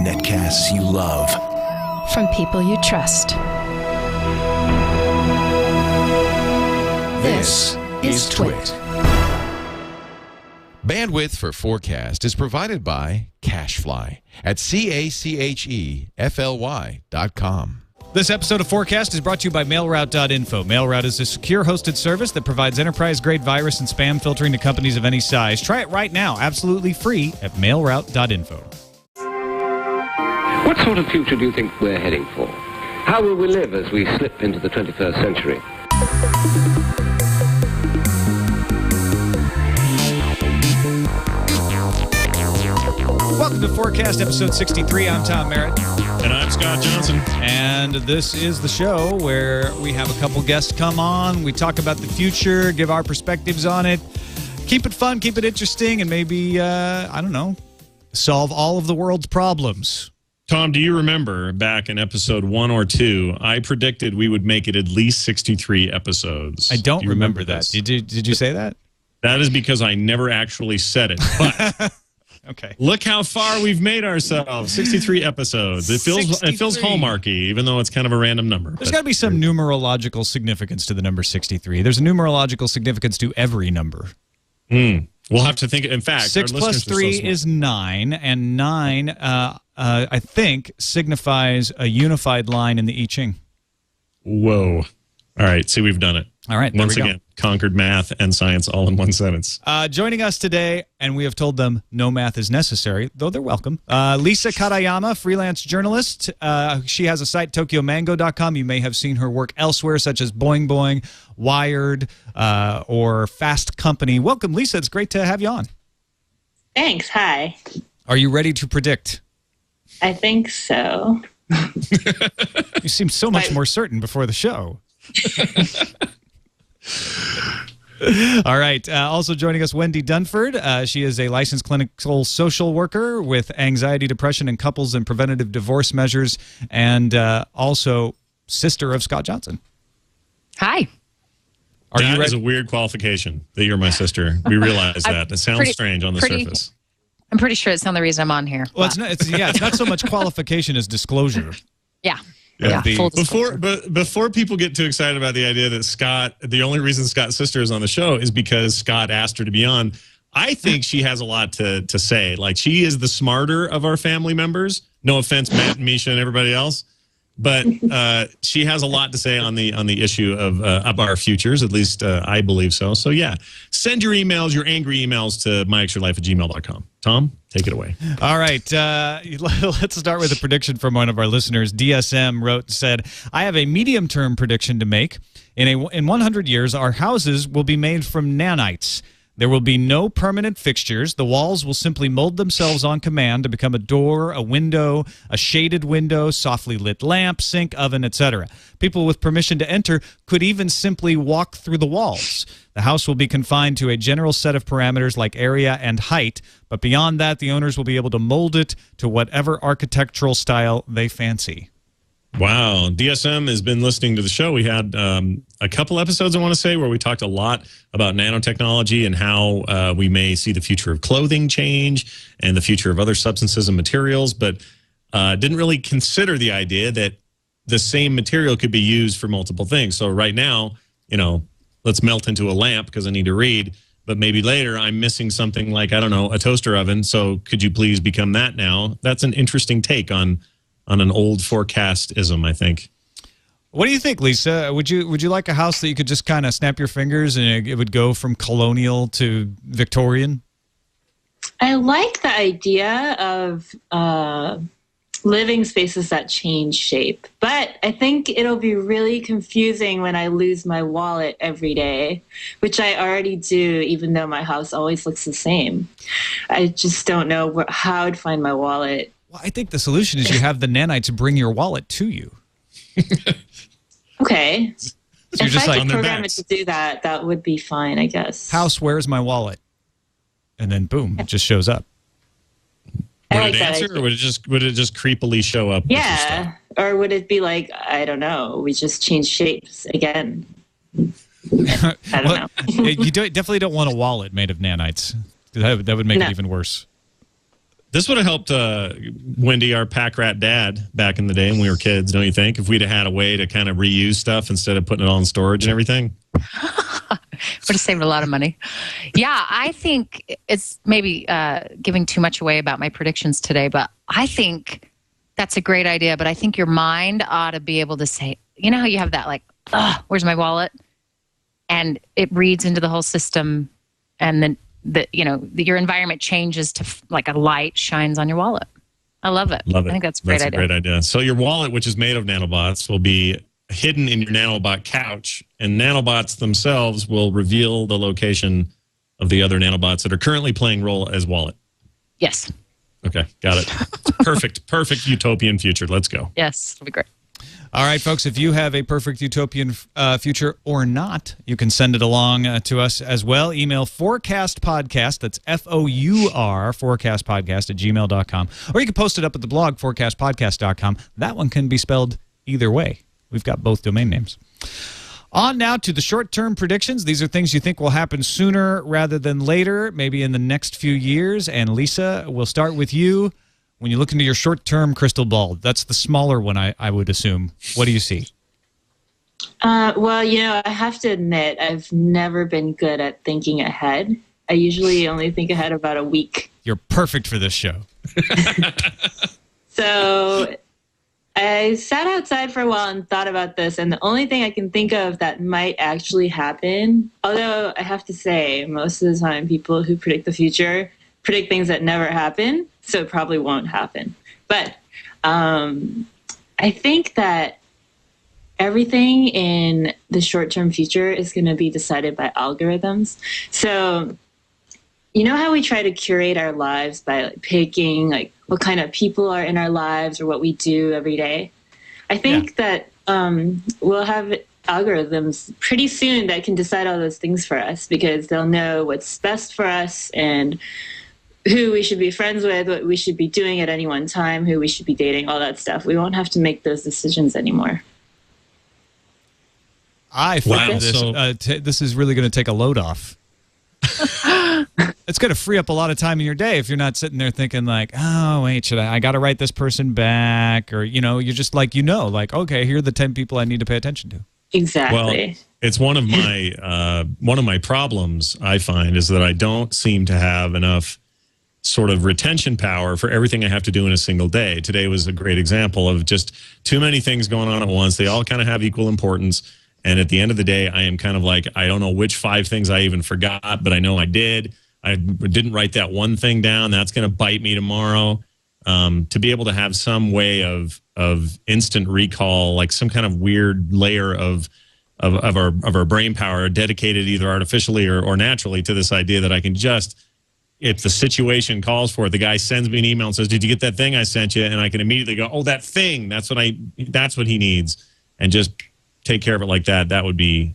Netcasts you love. From people you trust. This is TWiT. Bandwidth for FourCast is provided by Cachefly at CACHEFLY.com. This episode of FourCast is brought to you by MailRoute.info. MailRoute is a secure hosted service that provides enterprise-grade virus and spam filtering to companies of any size. Try it right now, absolutely free, at MailRoute.info. What sort of future do you think we're heading for? How will we live as we slip into the 21st century? Welcome to FourCast, episode 63. I'm Tom Merritt. And I'm Scott Johnson. And this is the show where we have a couple guests come on. We talk about the future, give our perspectives on it, keep it fun, keep it interesting, and maybe, I don't know, solve all of the world's problems. Tom, do you remember back in episode 1 or 2, I predicted we would make it at least 63 episodes? I don't do you remember that. this? Did you say that? That is because I never actually said it. But okay. Look how far we've made ourselves. 63 episodes. It feels 63. It feels hallmarky, even though it's kind of a random number. There's got to be some numerological significance to the number 63. There's a numerological significance to every number. We'll have to think. In fact, 6 plus 3 is 9, and 9, I think, signifies a unified line in the I Ching. Whoa. All right. See, we've done it. All right. Once again, conquered math and science all in one sentence. Joining us today, and we have told them no math is necessary, though they're welcome. Lisa Katayama, freelance journalist. She has a site, tokyomango.com. You may have seen her work elsewhere, such as Boing Boing, Wired, or Fast Company. Welcome, Lisa. It's great to have you on. Thanks. Hi. Are you ready to predict? I think so. You seemed so much more certain before the show. All right. Also joining us, Wendi Dunford. She is a licensed clinical social worker with anxiety, depression, and couples and preventative divorce measures, and also sister of Scott Johnson. Hi. That is a weird qualification that you're my sister. We realize that. It sounds strange on the surface. I'm pretty sure it's not the reason I'm on here. Well, it's not so much qualification as disclosure. Yeah. Yeah, full disclosure. Before people get too excited about the idea that the only reason Scott's sister is on the show is because Scott asked her to be on, I think she has a lot to say. Like, she is the smarter of our family members. No offense, Matt and Misha and everybody else. But she has a lot to say on the issue of our futures. At least I believe so. So, yeah, send your emails, your angry emails to myextralife@gmail.com. Tom, take it away. All right. Let's start with a prediction from one of our listeners. DSM wrote and said, I have a medium-term prediction to make. In 100 years, our houses will be made from nanites. There will be no permanent fixtures. The walls will simply mold themselves on command to become a door, a window, a shaded window, softly lit lamp, sink, oven, etc. People with permission to enter could even simply walk through the walls. The house will be confined to a general set of parameters like area and height, but beyond that, the owners will be able to mold it to whatever architectural style they fancy. Wow. DSM has been listening to the show. We had a couple episodes, I want to say, where we talked a lot about nanotechnology and how we may see the future of clothing change and the future of other substances and materials, but didn't really consider the idea that the same material could be used for multiple things. So right now, let's melt into a lamp because I need to read, but maybe later I'm missing something like, I don't know, a toaster oven. So could you please become that now? That's an interesting take on an old forecastism, I think. What do you think, Lisa? Would you like a house that you could just kind of snap your fingers and it would go from colonial to Victorian? I like the idea of living spaces that change shape, but I think it'll be really confusing when I lose my wallet every day, which I already do, even though my house always looks the same. I just don't know how I'd find my wallet. Well, I think the solution is you have the nanites bring your wallet to you. Okay. So you're if just I like, could program it to do that, that would be fine, I guess. house, where's my wallet? And then boom, it just shows up. Would it answer, or would it just creepily show up? Yeah. Or would it be like, I don't know, we just change shapes again? I don't know. You definitely don't want a wallet made of nanites. That would make it even worse. This would have helped Wendi, our pack rat dad, back in the day when we were kids, don't you think? If we'd have had a way to kind of reuse stuff instead of putting it all in storage and everything. Would have saved a lot of money. Yeah, I think it's maybe giving too much away about my predictions today, but I think that's a great idea. But I think your mind ought to be able to say, you know how you have that like, where's my wallet? And it reads into the whole system, and then your environment changes to like a light shines on your wallet. I love it. Love it. I think that's a great idea. That's a great idea. So your wallet, which is made of nanobots, will be hidden in your nanobot couch, and nanobots themselves will reveal the location of the other nanobots that are currently playing role as wallet. Yes. Okay, got it. Perfect utopian future. Let's go. Yes, it'll be great. All right, folks, if you have a perfect utopian future or not, you can send it along to us as well. Email FourCastPodcast, that's F-O-U-R, FourCastPodcast @gmail.com. Or you can post it up at the blog, FourCastPodcast.com. That one can be spelled either way. We've got both domain names. On now to the short-term predictions. These are things you think will happen sooner rather than later, maybe in the next few years. And Lisa, we'll start with you. When you look into your short-term crystal ball, that's the smaller one, I would assume. What do you see? Well, I have to admit, I've never been good at thinking ahead. I usually only think ahead about a week. You're perfect for this show. So I sat outside for a while and thought about this, and the only thing I can think of that might actually happen, although I have to say, most of the time people who predict the future predict things that never happen, so it probably won't happen. But I think that everything in the short-term future is going to be decided by algorithms. So you know how we try to curate our lives by picking what kind of people are in our lives or what we do every day? I think that we'll have algorithms pretty soon that can decide all those things for us, because they'll know what's best for us and who we should be friends with, what we should be doing at any one time, who we should be dating, all that stuff. We won't have to make those decisions anymore. I find this is really going to take a load off. It's going to free up a lot of time in your day if you're not sitting there thinking like, oh, wait, I got to write this person back? Or, you're just like, okay, here are the 10 people I need to pay attention to. Exactly. Well, it's one of my problems, I find, is that I don't seem to have enough sort of retention power for everything I have to do in a single day. Today was a great example of just too many things going on at once. They all kind of have equal importance. And at the end of the day, I am kind of like, I don't know which 5 things I even forgot, but I know I did. I didn't write that one thing down. That's going to bite me tomorrow. To be able to have some way of instant recall, like some kind of weird layer of our brain power dedicated either artificially or naturally to this idea that I can just, if the situation calls for it, the guy sends me an email and says, "Did you get that thing I sent you?" And I can immediately go, "Oh, that thing, that's what he needs," and just take care of it like that. That would be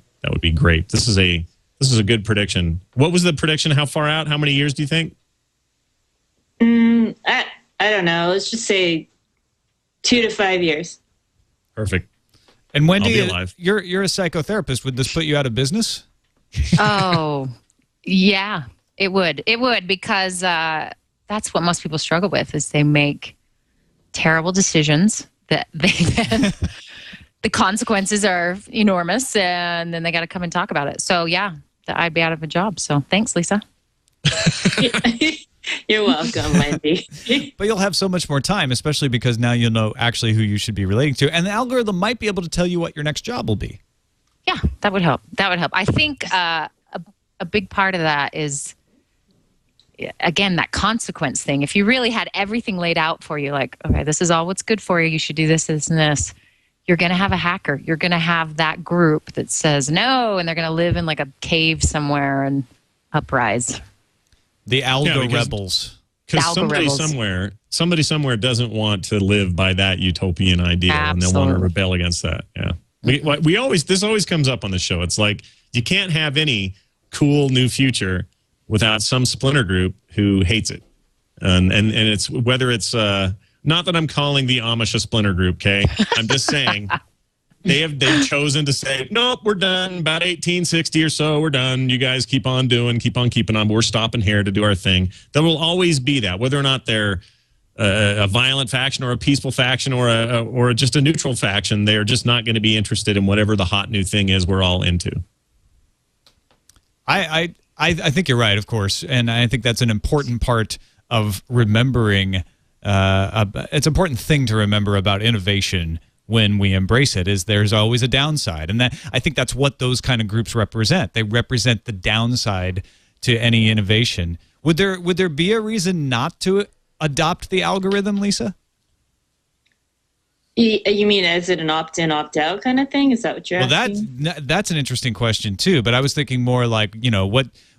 great. This is a good prediction. What was the prediction? How far out? How many years do you think? I don't know. Let's just say 2 to 5 years. Perfect. And Wendi, you're a psychotherapist. Would this put you out of business? Oh, yeah, it would. It would, because that's what most people struggle with, is they make terrible decisions that they then the consequences are enormous, and then they got to come and talk about it. So yeah, I'd be out of a job. So thanks, Lisa. You're welcome, Wendi. But you'll have so much more time, especially because now you'll know actually who you should be relating to. And the algorithm might be able to tell you what your next job will be. Yeah, that would help. That would help. I think a big part of that is, again, that consequence thing. If you really had everything laid out for you, like, okay, this is all what's good for you, you should do this, this, and this, you're going to have a hacker. You're going to have that group that says no, and they're going to live in like a cave somewhere and uprise. The algo rebels. Because somebody somewhere doesn't want to live by that utopian idea, and they'll want to rebel against that. Yeah, this always comes up on the show. It's like you can't have any cool new future without some splinter group who hates it, and it's whether it's not that I'm calling the Amish a splinter group. Okay, I'm just saying they've chosen to say, nope, we're done. About 1860 or so, we're done. You guys keep on keeping on. We're stopping here to do our thing. There will always be that, whether or not they're a violent faction or a peaceful faction or just a neutral faction. They're just not going to be interested in whatever the hot new thing is we're all into. I think you're right, of course, and I think that's an important part of remembering. It's an important thing to remember about innovation when we embrace it. Is there's always a downside, and that I think that's what those kind of groups represent. They represent the downside to any innovation. Would there be a reason not to adopt the algorithm, Lisa? You mean, is it an opt-in, opt-out kind of thing? Is that what you're asking? Well, that's an interesting question too. But I was thinking more like,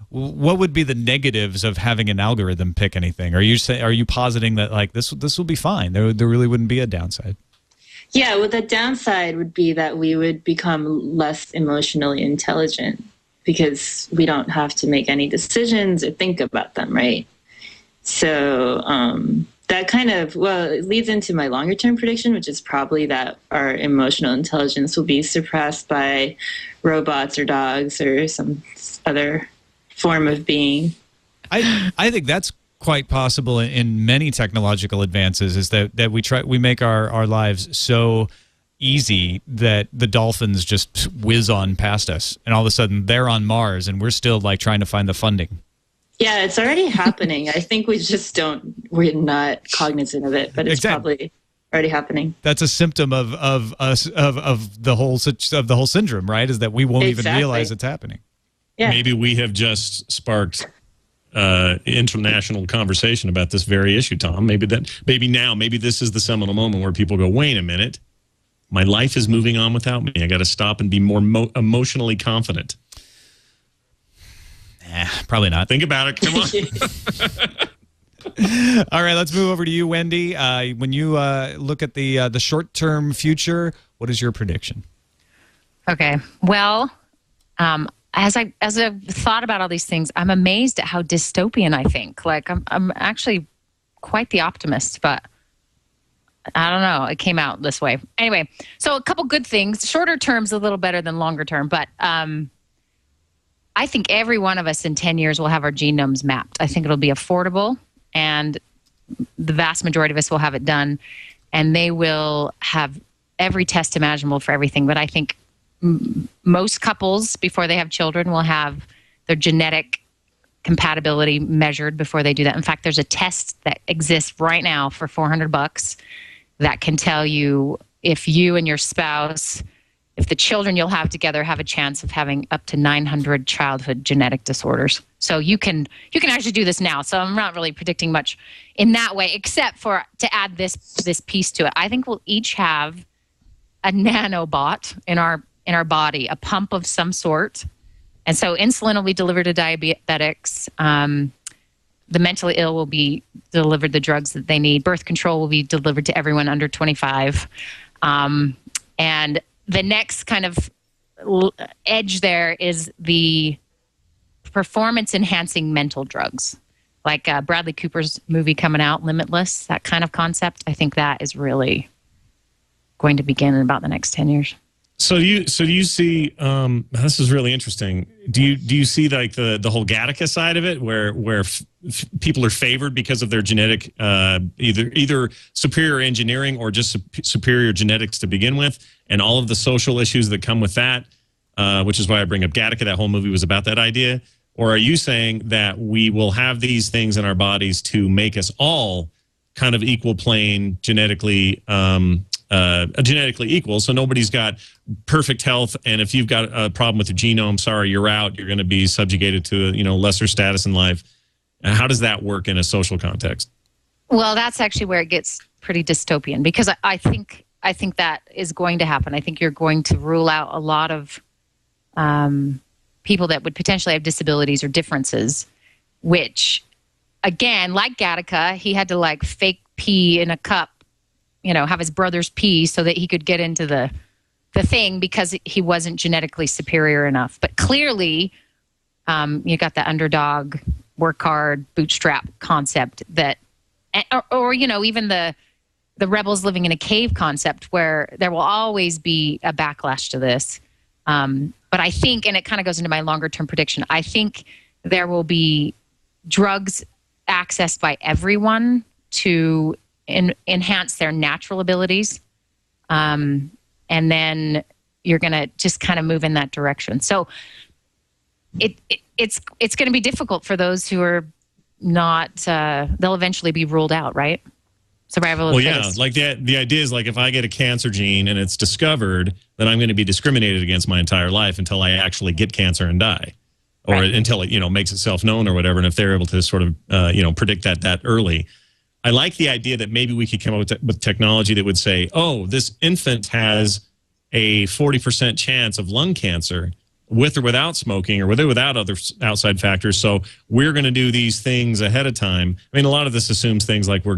what would be the negatives of having an algorithm pick anything? Are you positing that like this will be fine? There really wouldn't be a downside. Yeah, well, the downside would be that we would become less emotionally intelligent because we don't have to make any decisions or think about them, right? So that kind of, it leads into my longer term prediction, which is probably that our emotional intelligence will be surpassed by robots or dogs or some other form of being. I think that's quite possible in many technological advances, is that we make our lives so easy that the dolphins just whiz on past us and all of a sudden they're on Mars and we're still like trying to find the funding. Yeah, it's already happening. I think we're not cognizant of it, but it's probably already happening. That's a symptom of the whole syndrome, right? Is that we won't even realize it's happening. Yeah. Maybe we have just sparked international conversation about this very issue, Tom. Maybe this is the seminal moment where people go, wait a minute, my life is moving on without me. I got to stop and be more emotionally confident. Probably not. Think about it. Come on. All right, let's move over to you, Wendi. When you look at the short-term future, what is your prediction? Okay. Well, as I've thought about all these things, I'm amazed at how dystopian I think. Like I'm actually quite the optimist, but I don't know. It came out this way. Anyway, so a couple good things. Shorter term's a little better than longer term, but I think every one of us in 10 years will have our genomes mapped. I think it'll be affordable, and the vast majority of us will have it done, and they will have every test imaginable for everything. But I think most couples, before they have children, will have their genetic compatibility measured before they do that. In fact, there's a test that exists right now for $400 that can tell you if you and your spouse, if the children you'll have together have a chance of having up to 900 childhood genetic disorders. So you can actually do this now. So I'm not really predicting much in that way, except for to add this piece to it. I think we'll each have a nanobot in our body, a pump of some sort. And so insulin will be delivered to diabetics. The mentally ill will be delivered the drugs that they need. Birth control will be delivered to everyone under 25. And the next kind of edge there is the performance-enhancing mental drugs, like Bradley Cooper's movie coming out, Limitless, that kind of concept. I think that is really going to begin in about the next 10 years. So do you see? This is really interesting. Do you see like the whole Gattaca side of it, where people are favored because of their genetic either superior engineering or just superior genetics to begin with, and all of the social issues that come with that, which is why I bring up Gattaca. That whole movie was about that idea. Or are you saying that we will have these things in our bodies to make us all kind of equal plane genetically? Genetically equal, so nobody's got perfect health, and if you've got a problem with your genome, sorry, you're out. You're going to be subjugated to lesser status in life. How does that work in a social context? Well, that's actually where it gets pretty dystopian, because I think that is going to happen. I think you're going to rule out a lot of people that would potentially have disabilities or differences, which, again, like Gattaca, he had to like fake pee in a cup, have his brother's pee so that he could get into the thing because he wasn't genetically superior enough. But clearly, you got the underdog, work hard, bootstrap concept that, or even the the rebels living in a cave concept where there will always be a backlash to this. But I think, and it kind of goes into my longer term prediction, I think there will be drugs accessed by everyone to enhance their natural abilities. And then you're going to just kind of move in that direction. So it's going to be difficult for those who are not, they'll eventually be ruled out, right? Survival of the fittest. Like the idea is like if I get a cancer gene and it's discovered, then I'm going to be discriminated against my entire life until I actually get cancer and die, or until it makes itself known or whatever. And if they're able to sort of predict that early, I like the idea that maybe we could come up with technology that would say, oh, this infant has a 40% chance of lung cancer with or without smoking or with or without other outside factors. So we're going to do these things ahead of time. I mean, a lot of this assumes things like we're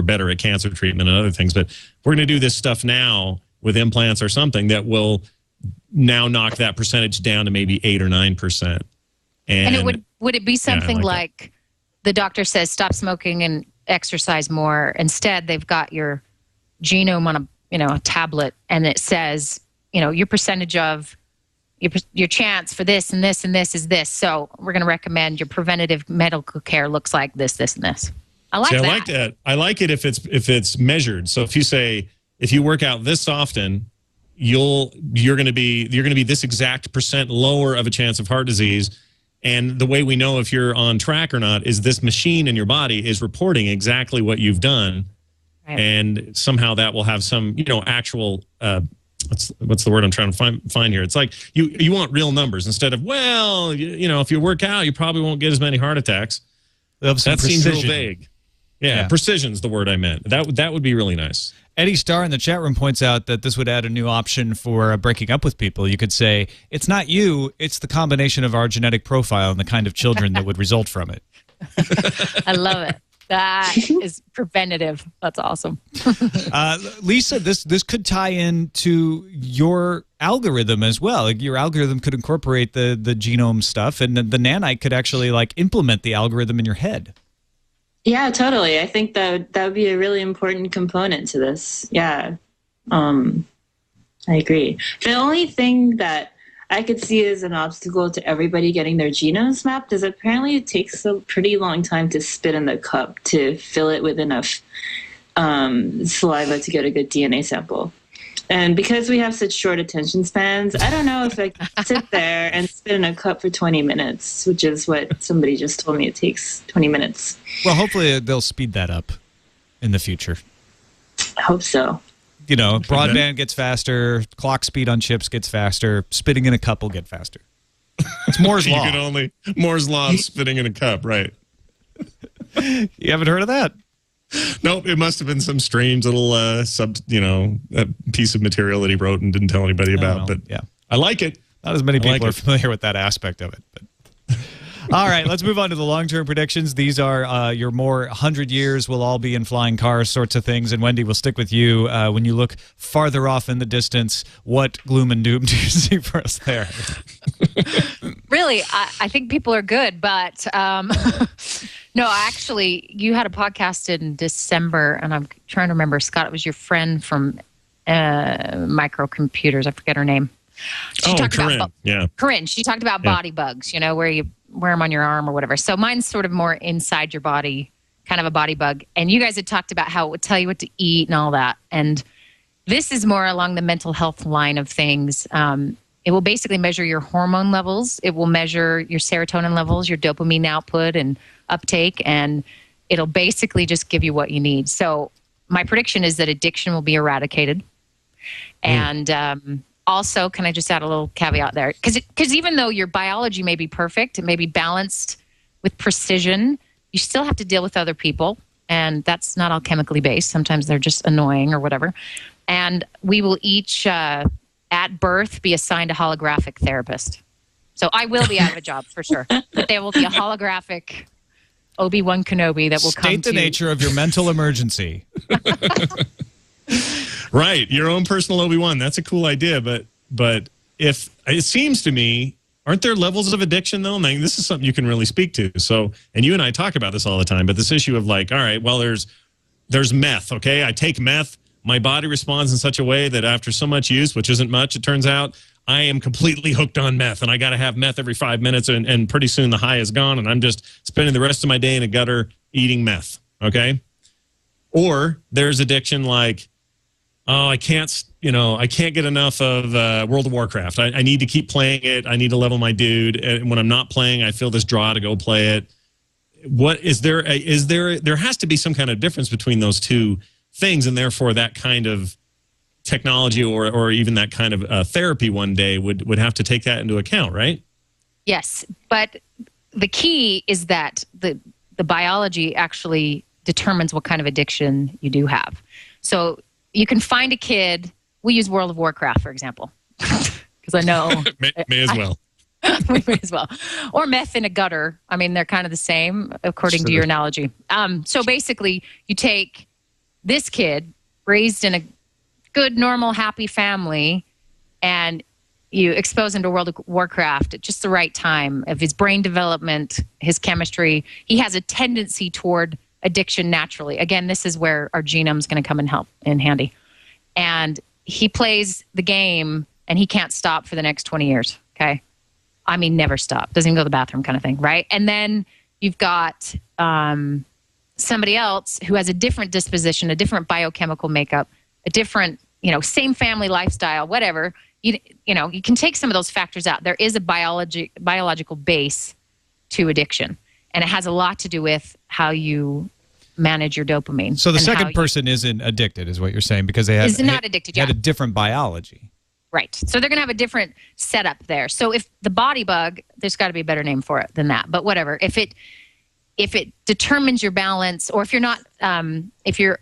better at cancer treatment and other things, but we're going to do this stuff now with implants or something that will now knock that percentage down to maybe 8 or 9%. And it would it be something like the doctor says, stop smoking and exercise more. Instead, they've got your genome on a tablet, and it says, your percentage of your chance for this and this and this is this. So we're going to recommend your preventative medical care looks like this, this, and this. I like that. I like that. I like it if it's measured. So if you say, if you work out this often, you're going to be this exact percent lower of a chance of heart disease. And the way we know if you're on track or not is this machine in your body is reporting exactly what you've done. Right. And somehow that will have some, actual, what's the word I'm trying to find here? It's like you want real numbers instead of, well, if you work out, you probably won't get as many heart attacks. That seems a little vague. Yeah, precision's the word I meant. That would be really nice. Eddie Starr in the chat room points out that this would add a new option for breaking up with people. You could say, it's not you, it's the combination of our genetic profile and the kind of children that would result from it. I love it. That is preventative. That's awesome. Lisa, this could tie into your algorithm as well. Like your algorithm could incorporate the genome stuff, and the nanite could actually implement the algorithm in your head. Yeah, totally. I think that would be a really important component to this. Yeah, I agree. The only thing that I could see as an obstacle to everybody getting their genomes mapped is apparently it takes a pretty long time to spit in the cup to fill it with enough saliva to get a good DNA sample. And because we have such short attention spans, I don't know if I can sit there and spit in a cup for 20 minutes, which is what somebody just told me it takes 20 minutes. Well, hopefully they'll speed that up in the future. I hope so. Broadband gets faster, clock speed on chips gets faster, spitting in a cup will get faster. It's Moore's Law. You can only Moore's Law of spitting in a cup, right? You haven't heard of that? Nope, it must have been some strange little piece of material that he wrote and didn't tell anybody about. But yeah, I like it. Not as many people are familiar with that aspect of it. But all right, let's move on to the long-term predictions. These are your more 100 years will all be in flying cars sorts of things. And Wendi, we'll stick with you. When you look farther off in the distance, what gloom and doom do you see for us there? Really, I think people are good, but no, actually, you had a podcast in December, and I'm trying to remember, Scott, it was your friend from microcomputers. I forget her name. She talked Corinne. Corinne. She talked about body bugs, where you wear them on your arm or whatever. So mine's sort of more inside your body, kind of a body bug. And you guys had talked about how it would tell you what to eat and all that. And this is more along the mental health line of things. It will basically measure your hormone levels. It will measure your serotonin levels, your dopamine output and uptake, and it'll basically just give you what you need. So my prediction is that addiction will be eradicated. And also, can I just add a little caveat there? Because even though your biology may be perfect, it may be balanced with precision, you still have to deal with other people. And that's not all chemically based. Sometimes they're just annoying or whatever. And we will each, at birth, be assigned a holographic therapist. So I will be out of a job for sure. But there will be a holographic Obi-Wan Kenobi that will come to... State the nature of your mental emergency. Right, your own personal Obi-Wan. That's a cool idea, but if it seems to me, aren't there levels of addiction though? I mean, this is something you can really speak to. So, and you and I talk about this all the time, but this issue of all right, well, there's there's meth, okay? I take meth. My body responds in such a way that after so much use, which isn't much, it turns out, I am completely hooked on meth, and I got to have meth every 5 minutes, and pretty soon the high is gone, and I'm just spending the rest of my day in a gutter eating meth, okay? Or there's addiction like, oh, I can't get enough of World of Warcraft. I need to keep playing it. I need to level my dude. And when I'm not playing, I feel this draw to go play it. What is there? There has to be some kind of difference between those two things, and therefore that kind of technology or even that kind of therapy one day would have to take that into account, right? Yes, but the key is that the biology actually determines what kind of addiction you do have. So you can find a kid. We use World of Warcraft, for example, because I know may as well. We may as well. Or meth in a gutter. I mean, they're kind of the same, according to your analogy. So basically, you take this kid raised in a good, normal, happy family, and you expose him to World of Warcraft at just the right time of his brain development, his chemistry. He has a tendency toward addiction naturally. Again, this is where our genome's going to come in handy. And he plays the game, and he can't stop for the next 20 years, okay? I mean, never stop. Doesn't even go to the bathroom kind of thing, right? And then you've got somebody else who has a different disposition, a different biochemical makeup, a different, same family lifestyle, whatever. You can take some of those factors out. There is a biological base to addiction, and it has a lot to do with how you manage your dopamine. So the second person isn't addicted, is what you're saying, because they is not addicted. Had a different biology. Right. So they're going to have a different setup there. So if the body bug, there's got to be a better name for it than that. But whatever. If it determines your balance, or if you're not, if you're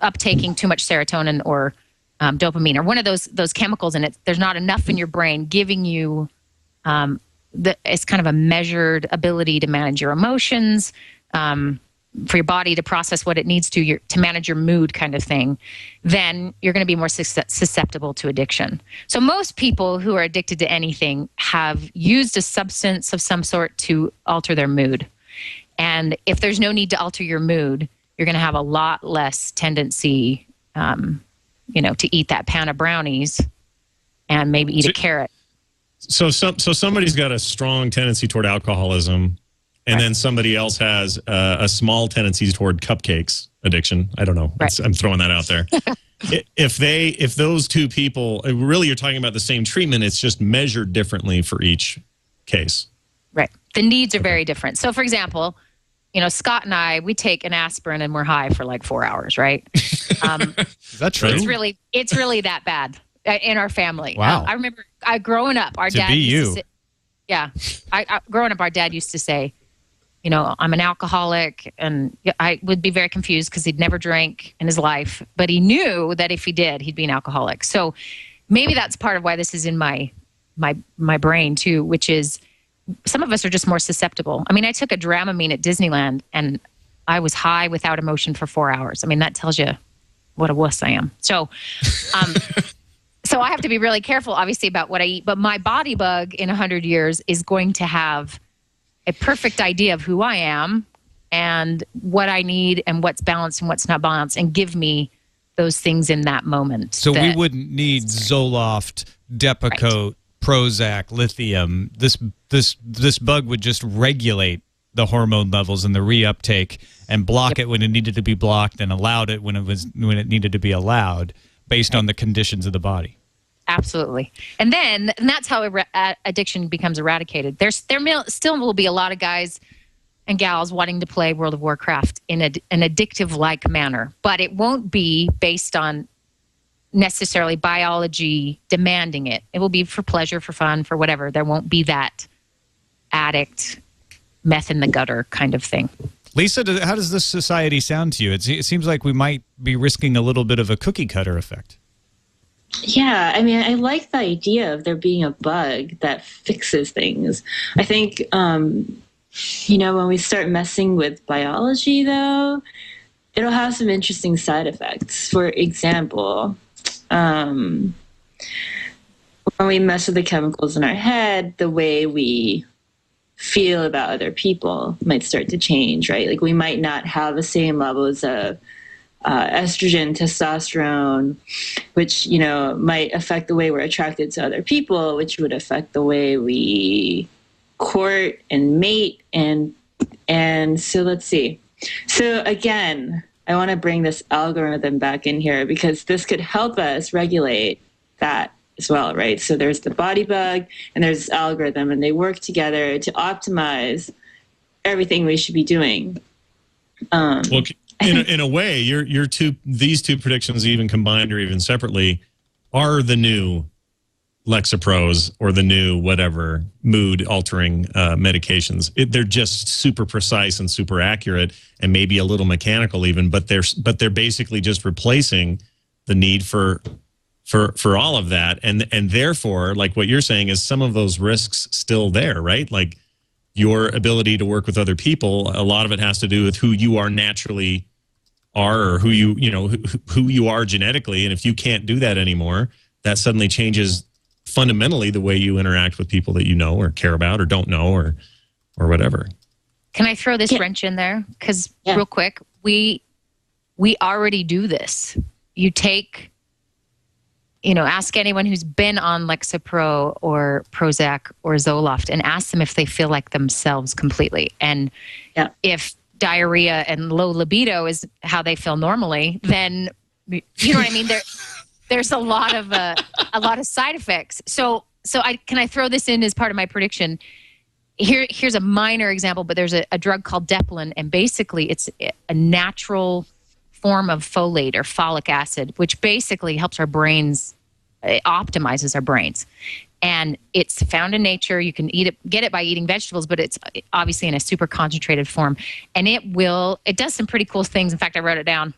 uptaking too much serotonin or dopamine or one of those chemicals in it, there's not enough in your brain giving you it's kind of a measured ability to manage your emotions, for your body to process what it needs to manage your mood kind of thing, then you're going to be more susceptible to addiction. So most people who are addicted to anything have used a substance of some sort to alter their mood. And if there's no need to alter your mood, you're going to have a lot less tendency, to eat that pan of brownies and maybe eat a carrot. So somebody's got a strong tendency toward alcoholism, and then somebody else has a small tendency toward cupcakes addiction. I don't know. Right. I'm throwing that out there. If those two people, really you're talking about the same treatment, it's just measured differently for each case. Right. The needs are very different. So for example, Scott and I, we take an aspirin and we're high for like 4 hours, right? Is that true? It's really that bad in our family. Wow. I remember growing up, our dad used to say, yeah. Growing up, our dad used to say, I'm an alcoholic, and I would be very confused because he'd never drank in his life, but he knew that if he did, he'd be an alcoholic. So maybe that's part of why this is in my brain too, which is some of us are just more susceptible. I mean, I took a Dramamine at Disneyland, and I was high without emotion for 4 hours. I mean, that tells you what a wuss I am. So, so I have to be really careful, obviously, about what I eat. But my body bug in 100 years is going to have a perfect idea of who I am and what I need and what's balanced and what's not balanced, and give me those things in that moment. So we wouldn't need Zoloft, Depakote, right, Prozac, lithium. This bug would just regulate the hormone levels and the reuptake and block it when it needed to be blocked, and allowed it when it needed to be allowed, based on the conditions of the body. Absolutely. And that's how addiction becomes eradicated. There still will be a lot of guys and gals wanting to play World of Warcraft in an addictive-like manner, but it won't be based on necessarily biology demanding it. It will be for pleasure, for fun, for whatever. There won't be that addict, meth in the gutter kind of thing. Lisa, how does this society sound to you? It seems like we might be risking a little bit of a cookie cutter effect. Yeah, I mean, I like the idea of there being a bug that fixes things. I think, when we start messing with biology, though, it'll have some interesting side effects. For example, when we mess with the chemicals in our head, the way we feel about other people might start to change, right? Like we might not have the same levels of estrogen, testosterone, which, might affect the way we're attracted to other people, which would affect the way we court and mate. And so let's see. So again, I want to bring this algorithm back in here because this could help us regulate that as well, right? So there's the body bug and there's this algorithm, and they work together to optimize everything we should be doing. Well, in a way, these two predictions, even combined or even separately, are the new Lexapros or the new whatever mood-altering medications. They're just super precise and super accurate, and maybe a little mechanical even. But they're basically just replacing the need for all of that, and therefore, like what you're saying, is some of those risks still there, right? Like your ability to work with other people, a lot of it has to do with who you are naturally or who you are genetically, and if you can't do that anymore, that suddenly changes fundamentally the way you interact with people that you know or care about or don't know or whatever. Can I throw this wrench in there? Because real quick, we already do this. You take, ask anyone who's been on Lexapro or Prozac or Zoloft and ask them if they feel like themselves completely. And if diarrhea and low libido is how they feel normally, then you know what I mean? There's a lot of side effects. So can I throw this in as part of my prediction? Here's a minor example, but there's a drug called Deplin, and basically it's a natural form of folate or folic acid, which basically helps our brains, it optimizes our brains. And it's found in nature. You can get it by eating vegetables, but it's obviously in a super concentrated form. And it does some pretty cool things. In fact, I wrote it down.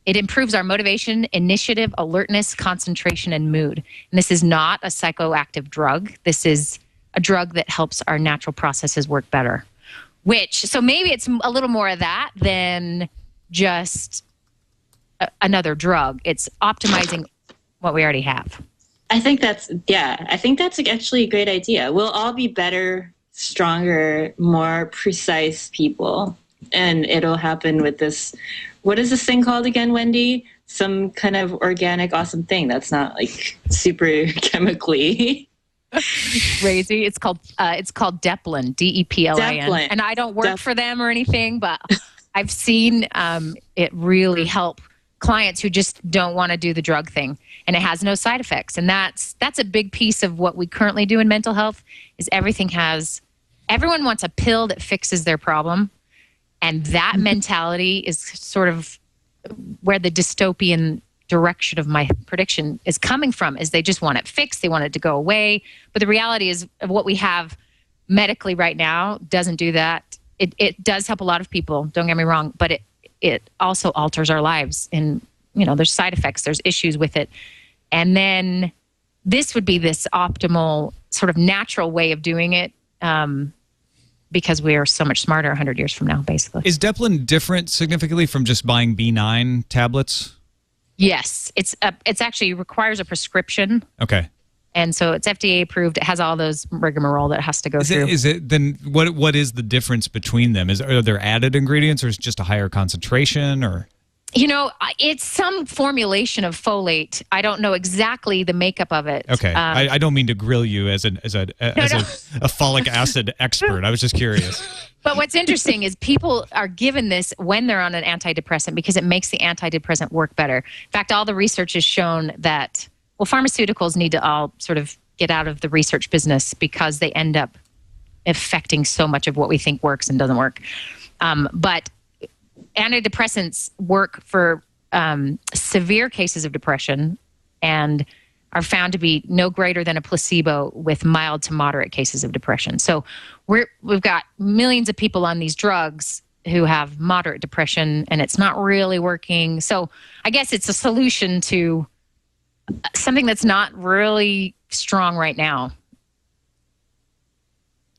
It improves our motivation, initiative, alertness, concentration, and mood. And this is not a psychoactive drug. This is a drug that helps our natural processes work better. So maybe it's a little more of that than just another drug. It's optimizing what we already have. I think that's actually a great idea. We'll all be better, stronger, more precise people. And it'll happen with this. What is this thing called again, Wendi? Some kind of organic, awesome thing that's not like super chemically crazy. It's called Deplin, Deplin. Deplin. And I don't work for them or anything, but I've seen it really help clients who just don't want to do the drug thing, and it has no side effects. And that's a big piece of what we currently do in mental health. Is everyone wants a pill that fixes their problem. And that mentality is sort of where the dystopian direction of my prediction is coming from, is they just want it fixed. They want it to go away. But the reality is what we have medically right now doesn't do that. It does help a lot of people, don't get me wrong, but it also alters our lives. And, there's side effects, there's issues with it. And then this would be this optimal sort of natural way of doing it. Because we are so much smarter 100 years from now, basically. Is Deplin different significantly from just buying B9 tablets? Yes. It's actually requires a prescription. Okay. And so it's FDA approved. It has all those rigmarole that it has to go through. Then what is the difference between them? Are there added ingredients, or is it just a higher concentration, or? It's some formulation of folate. I don't know exactly the makeup of it. Okay, I don't mean to grill you as a folic acid expert. I was just curious. But what's interesting is people are given this when they're on an antidepressant because it makes the antidepressant work better. In fact, all the research has shown that, pharmaceuticals need to all sort of get out of the research business because they end up affecting so much of what we think works and doesn't work. But antidepressants work for severe cases of depression and are found to be no greater than a placebo with mild to moderate cases of depression. So we've got millions of people on these drugs who have moderate depression, and it's not really working. So I guess it's a solution to something that's not really strong right now.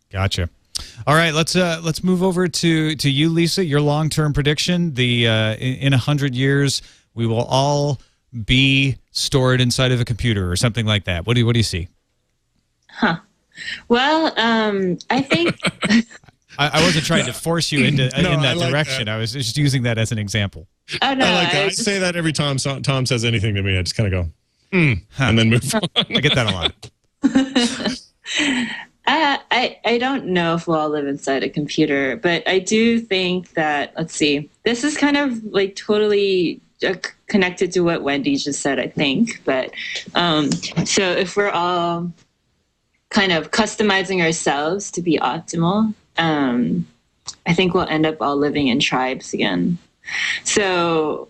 Gotcha. All right, let's move over to you, Lisa. Your long-term prediction: in 100 years, we will all be stored inside of a computer or something like that. What do you see? Well, I think I wasn't trying to force you into in I that like direction. that. I was just using that as an example. oh no, I like that. I say that every time Tom says anything to me. I just kind of go, and then move on. I get that a lot. I don't know if we'll all live inside a computer, but I do think that, let's see, this is kind of like totally connected to what Wendi just said, I think. But so if we're all kind of customizing ourselves to be optimal, I think we'll end up all living in tribes again. So,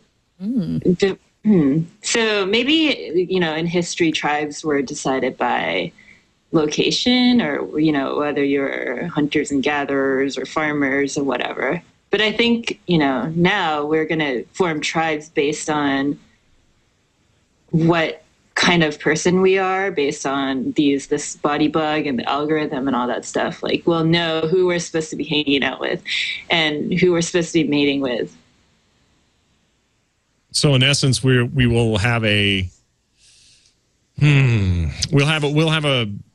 so maybe, in history, tribes were decided by location, or whether you're hunters and gatherers or farmers or whatever. But I think now we're going to form tribes based on what kind of person we are, based on this body bug and the algorithm and all that stuff. Like, we'll know who we're supposed to be hanging out with and who we're supposed to be mating with. So in essence, we will have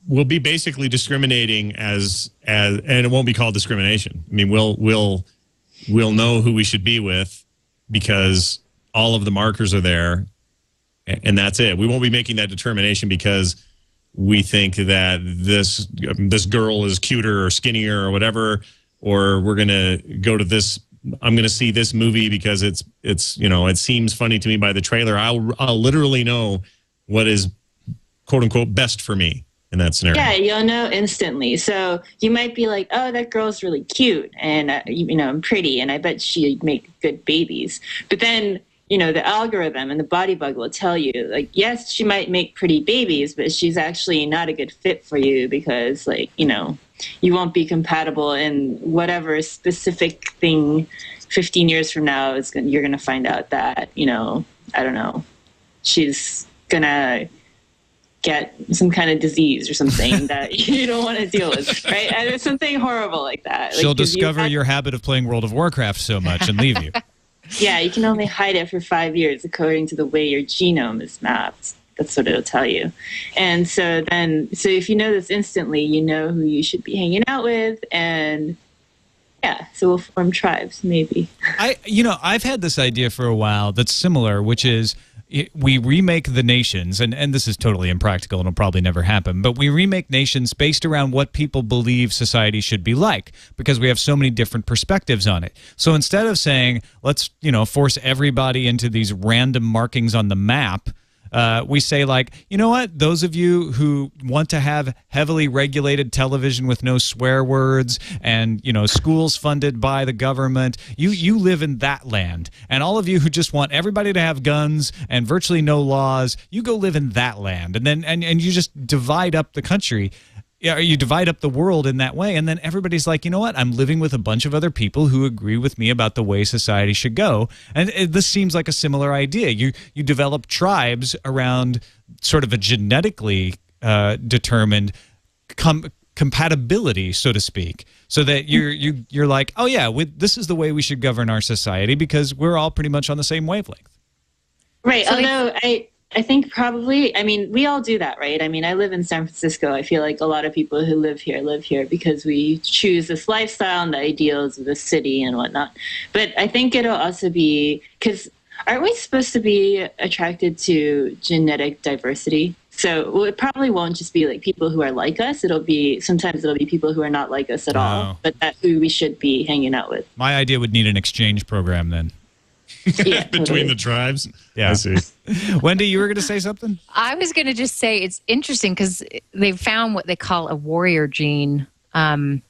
we'll be basically discriminating and it won't be called discrimination. I mean, we'll know who we should be with because all of the markers are there, and that's it. We won't be making that determination because we think that this girl is cuter or skinnier or whatever, or we're gonna go to this. I'm going to see this movie because it seems funny to me by the trailer. I'll literally know what is quote unquote best for me in that scenario. Yeah, you'll know instantly. So you might be like, oh, that girl's really cute and I'm pretty and I bet she'd make good babies. But then the algorithm and the body bug will tell you, like, yes, she might make pretty babies, but she's actually not a good fit for you because, you won't be compatible in whatever specific thing 15 years from now you're going to find out that, I don't know, she's going to get some kind of disease or something that you don't want to deal with, right? And it's something horrible like that. She'll discover your habit of playing World of Warcraft so much and leave you. Yeah, you can only hide it for 5 years according to the way your genome is mapped. That's what it'll tell you. And so if you know this instantly, you know who you should be hanging out with. And yeah, so we'll form tribes, maybe. I've had this idea for a while that's similar, which is we remake the nations, and this is totally impractical and it'll probably never happen, but we remake nations based around what people believe society should be like because we have so many different perspectives on it. So instead of saying, let's, force everybody into these random markings on the map, we say, like, you know what? Those of you who want to have heavily regulated television with no swear words and, schools funded by the government, you live in that land. And all of you who just want everybody to have guns and virtually no laws, you go live in that land. And then and you just divide up the country. Yeah, you divide up the world in that way, and then everybody's like, you know what? I'm living with a bunch of other people who agree with me about the way society should go. And this seems like a similar idea. You develop tribes around sort of a genetically determined compatibility, so to speak, so that you're like, oh yeah, this is the way we should govern our society because we're all pretty much on the same wavelength. Right. So although I think probably, we all do that, right? I live in San Francisco. I feel like a lot of people who live here because we choose this lifestyle and the ideals of the city and whatnot. But I think it'll also be, because aren't we supposed to be attracted to genetic diversity? So it probably won't just be like people who are like us. Sometimes it'll be people who are not like us at all, but that's who we should be hanging out with. My idea would need an exchange program then. Yeah, between totally. the tribes. Yeah. I see. Wendy, you were going to say something? I was going to just say it's interesting because they found what they call a warrior gene, and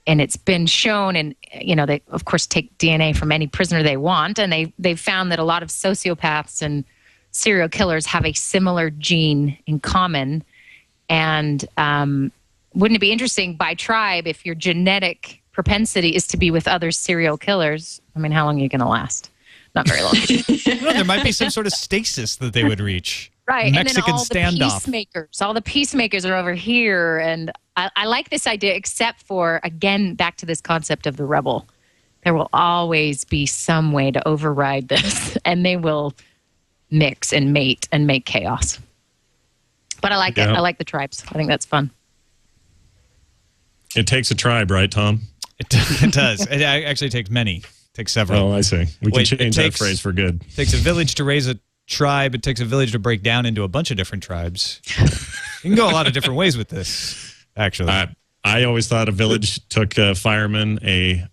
it's been shown, and they of course take DNA from any prisoner they want, and they've found that a lot of sociopaths and serial killers have a similar gene in common. And wouldn't it be interesting by tribe if your genetic propensity is to be with other serial killers? How long are you going to last? Not very long. Well, there might be some sort of stasis that they would reach. Right. Mexican and then standoff. all the peacemakers are over here. And I like this idea, except for, again, back to this concept of the rebel. There will always be some way to override this, and they will mix and mate and make chaos. But I like it. I like the tribes. I think that's fun. It takes a tribe, right, Tom? It does. It actually takes many. It takes several. Oh, I see. We can change that phrase for good. It takes a village to raise a tribe. It takes a village to break down into a bunch of different tribes. You can go a lot of different ways with this, actually. I always thought a village took a fireman, a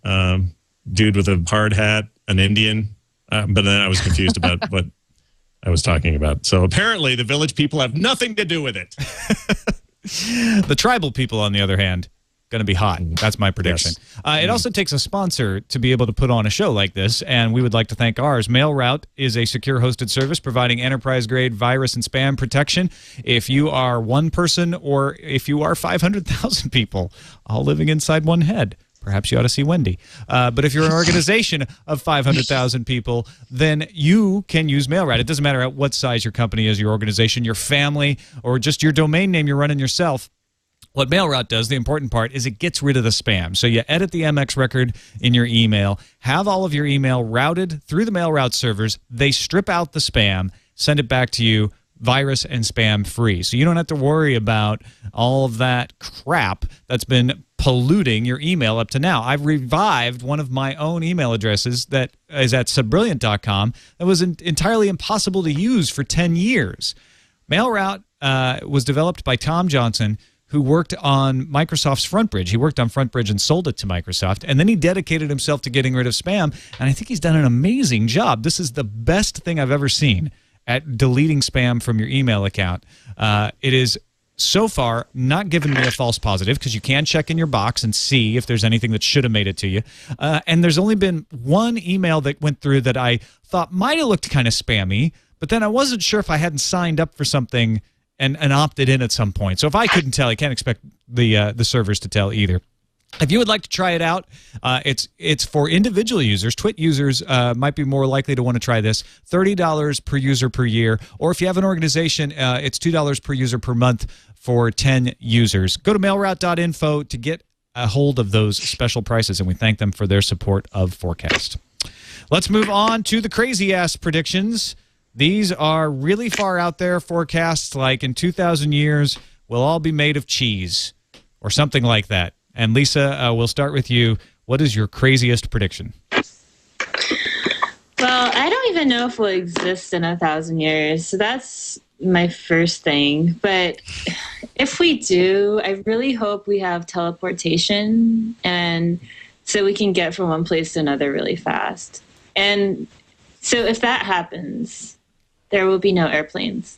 dude with a hard hat, an Indian, but then I was confused about what I was talking about. So apparently the village people have nothing to do with it. The tribal people, on the other hand, going to be hot. That's my prediction. Yes. It also takes a sponsor to be able to put on a show like this, and we would like to thank ours. MailRoute is a secure hosted service providing enterprise-grade virus and spam protection. If you are one person or if you are 500,000 people all living inside one head, perhaps you ought to see Wendi. But if you're an organization of 500,000 people, then you can use MailRoute. It doesn't matter what size your company is, your organization, your family, or just your domain name you're running yourself. What MailRoute does, the important part, is it gets rid of the spam. So you edit the MX record in your email, have all of your email routed through the MailRoute servers. They strip out the spam, send it back to you, virus and spam free. So you don't have to worry about all of that crap that's been polluting your email up to now. I've revived one of my own email addresses that is at subbrilliant.com that was entirely impossible to use for 10 years. MailRoute was developed by Tom Johnson, who worked on Microsoft's FrontBridge. He worked on FrontBridge and sold it to Microsoft, and then he dedicated himself to getting rid of spam, and I think he's done an amazing job. This is the best thing I've ever seen at deleting spam from your email account. It is so far not given me a false positive, because you can check in your box and see if there's anything that should have made it to you. And there's only been one email that went through that I thought might have looked kind of spammy, but then I wasn't sure if I hadn't signed up for something and opted in at some point. So if I couldn't tell, I can't expect the servers to tell either. If you would like to try it out, it's for individual users. TWiT users might be more likely to want to try this. $30 per user per year. Or if you have an organization, it's $2 per user per month for 10 users. Go to mailroute.info to get a hold of those special prices, and we thank them for their support of FourCast. Let's move on to the crazy-ass predictions. These are really far out there forecasts, like in 2,000 years, we'll all be made of cheese or something like that. And Lisa, we'll start with you. What is your craziest prediction? Well, I don't even know if we'll exist in 1,000 years. So that's my first thing. But if we do, I really hope we have teleportation, and so we can get from one place to another really fast. And so if that happens, there will be no airplanes.